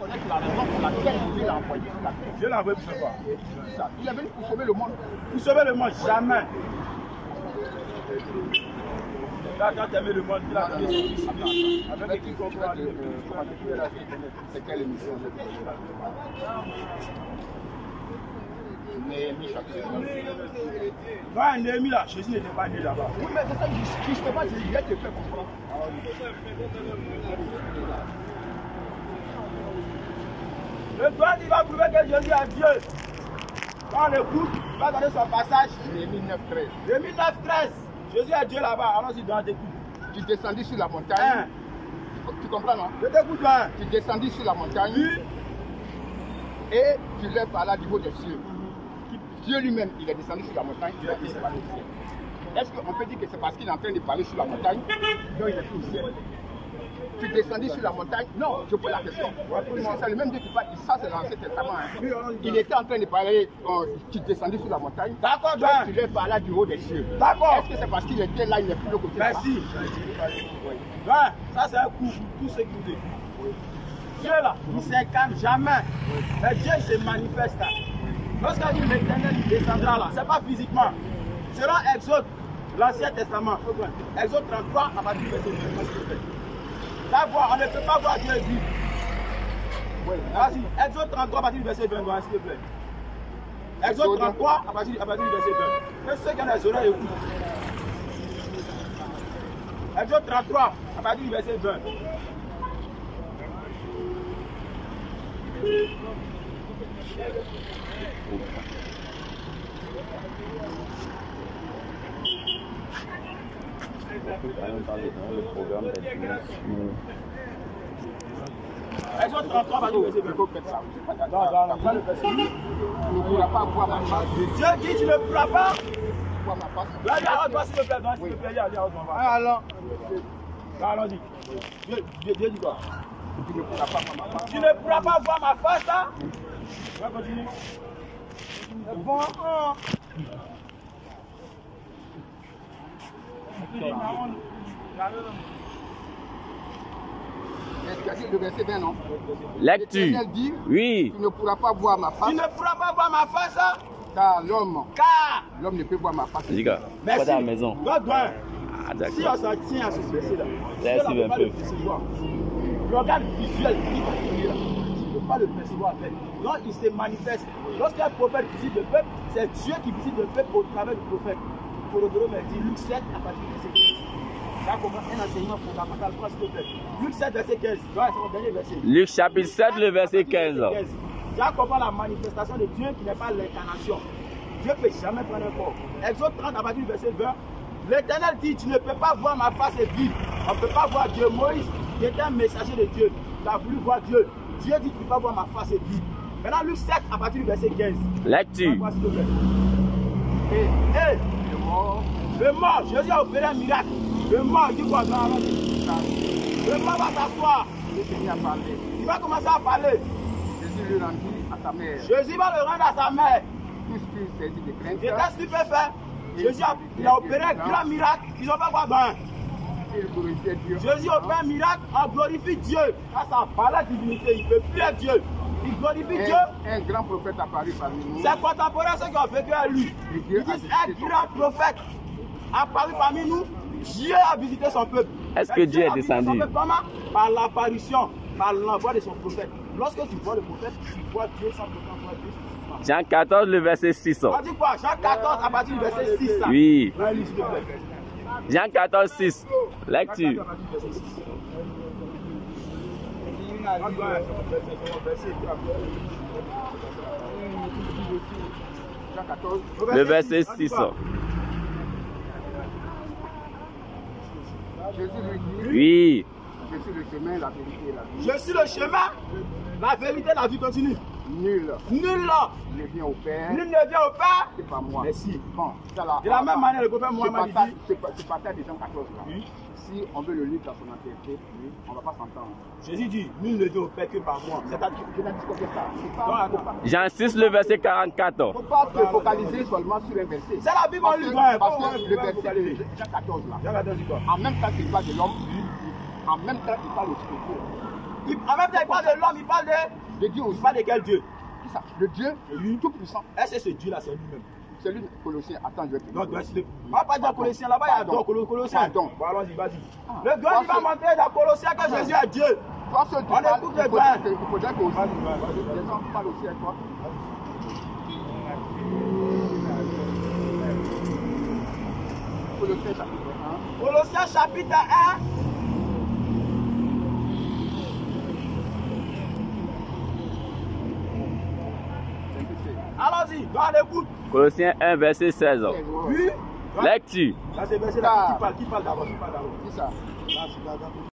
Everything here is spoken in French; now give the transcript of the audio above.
connaître la raison pour laquelle Dieu l'a envoyé sur la terre. Dieu l'a envoyé pour quoi? Il est venu pour sauver le monde. Pour sauver le monde, jamais. Là, quand tu as mis le monde, il a donné son fils. Avec qui comprend c'est quelle émission? Néhémie chapitre 9. Non, Néhémie là, Jésus n'était pas né là-bas. Oui, mais c'est ça, justement, je viens te faire comprendre. Le droit, il va prouver que Jésus est Dieu. Quand on l'écoute, il va donner son passage. Néhémie 9:13. Néhémie 9:13. Jésus est Dieu là-bas, allons-y dans t'écoutes. Tu descendis sur la montagne. Tu comprends, non? Je t'écoute, hein. Tu descendis sur la montagne. Oui. Et tu lèves par là du haut des cieux. Dieu lui-même, il est descendu sur la montagne. Est-ce qu'on peut dire que c'est parce qu'il est en train de parler sur la montagne donc il est tout au ciel? Tu descendis sur la montagne? Non, je pose la question. Parce que c'est le même Dieu qui parle. Ça, c'est l'Ancien Testament. Hein. Il était en train de parler, tu descendis sur la montagne. D'accord, donc tu lèves par là du haut des cieux. D'accord. Est-ce que c'est parce qu'il était là, il n'est plus de l'autre côté? Merci. Ouais, ça c'est un coup pour tout ce qu'il dit. Dieu là, il ne s'incarne jamais. Mais Dieu se manifeste. Lorsqu'il dit l'Éternel il descendra là, ce n'est pas physiquement. Selon Exode, l'Ancien Testament, Exode 33 à partir du verset 2. Savoir, on ne peut pas voir Dieu vivre. Vas-y, Exode 33 à partir du verset 20, s'il te plaît. Exode 33 à partir du verset 20. Que ceux qui ont les oreilles écoutent. Exode 33 à partir du verset 20. Exode 33 partir du verset 20. Non, le verset 20. Tu ne pourras pas voir ma face. Dieu dit tu ne pourras pas Voir ma face. là, il y a un doigt, s'il te plaît, s'il te plaît, il y a un doigt. Alors, Allons-y. Dieu dit quoi? tu ne pourras pas voir ma face. Tu ne pourras pas voir ma face là. On va continuer. Bon, Le verset 20, non? Lecture. L'Éternel dit, Oui. tu ne pourras pas voir ma face, tu ne pourras pas voir ma face là. car Car. l'homme ne peut voir ma face. Diga, Merci. pas à la maison. God doit. Ah, Si d'accord. on s'en tient à ce verset là, Laisse Dieu un n'a pas peu. le percevoir. L'organe visuel qui va tenir là, tu ne peux pas le percevoir en fait. Donc il se manifeste. Lorsqu'un prophète visite le peuple, c'est Dieu qui visite le peuple au travers du prophète. Pour le me dit Luc 7 à partir du verset 15. Là commence un enseignement fondamental, s'il te plaît. Luc 7 verset 15. C'est mon dernier verset. Luc chapitre 7, le verset 15. Là comprend la manifestation de Dieu qui n'est pas l'incarnation. Dieu ne peut jamais prendre un corps. Exode 30 à partir du verset 20. L'Éternel dit, tu ne peux pas voir ma face et vivre. On ne peut pas voir Dieu. Moïse, qui était un messager de Dieu, il a voulu voir Dieu. Dieu dit, tu ne peux pas voir ma face et vivre. Maintenant, Luc 7 à partir du verset 15. Lecture. Le mort, Jésus a opéré un miracle. Le mort dit quoi? Le mort va s'asseoir. Il va commencer à parler. Jésus lui rendit à sa mère. Jésus va le rendre à sa mère. Tous furent saisis de crainte. J'étais stupéfait. Jésus il a opéré un grand miracle. Ils ont fait quoi dans Il glorifiait Dieu. Jésus opère un miracle, on glorifie Dieu. Quand ça parle la divinité, il ne peut plus être Dieu. Il glorifie Dieu. Un grand prophète apparu parmi nous. Ses contemporains, ceux qui ont vécu à lui, ils disent un grand prophète apparu parmi nous. Dieu a visité son peuple. Est-ce que Dieu est descendu? Comment? Par l'apparition, par l'envoi de son prophète. Lorsque tu vois le prophète, tu vois Dieu sans pourtant voir Dieu. Jean 14, le verset 6. On dit quoi? Jean 14 à partir du verset 6. Ça. Oui. Allez, s'il te plaît. Jean 14, 6. Lecture. Le verset 6. Jésus lui dit, Oui. je suis le chemin, la vérité et la vie. Je suis le chemin, la vérité, la vie continue. Nul Nul ne vient au Père, ne vient au Père. c'est pas moi. Merci. Bon, ça là. De la même manière, le prophète Mohammed dit. Ce passage de Jean 14 là. Oui. Si on veut le lire dans son entièreté, on ne va pas s'entendre. Jésus dit, nul ne vient au Père que par moi. C'est-à-dire, Je n'ai dit que ça. Jean 6, le verset 44. Il ne faut pas se focaliser seulement sur un verset. c'est la Bible en lui. Parce que le verset de Jean 14 là, Jean 14 dit quoi? en même temps qu'il parle de l'homme, en même temps qu'il parle aussi de Dieu. En même temps, il parle de l'homme, il parle De Dieu aussi. Il parle de quel Dieu? Qui ça? Le Dieu Lui. tout puissant. Est-ce que ce Dieu-là, c'est lui-même? C'est lui, Colossiens. Attends, je vais te Donc, on va pas dire Colossiens, là-bas, il y a donc Colossiens. Pardon. Bon, allons-y, vas-y. Ah. Le gars, il va montrer dans Colossiens que Jésus est Dieu. Toi seul, tu On parles, écoute il le faudrait gars. que aussi, Vas-y. les gens parlent aussi avec toi. Colossiens chapitre 1. Colossiens chapitre 1. Allons-y, donc on écoute. Colossiens 1, verset 16. Oui. Lecture. Là, c'est verset là. Qui parle d'abord? Qui ça?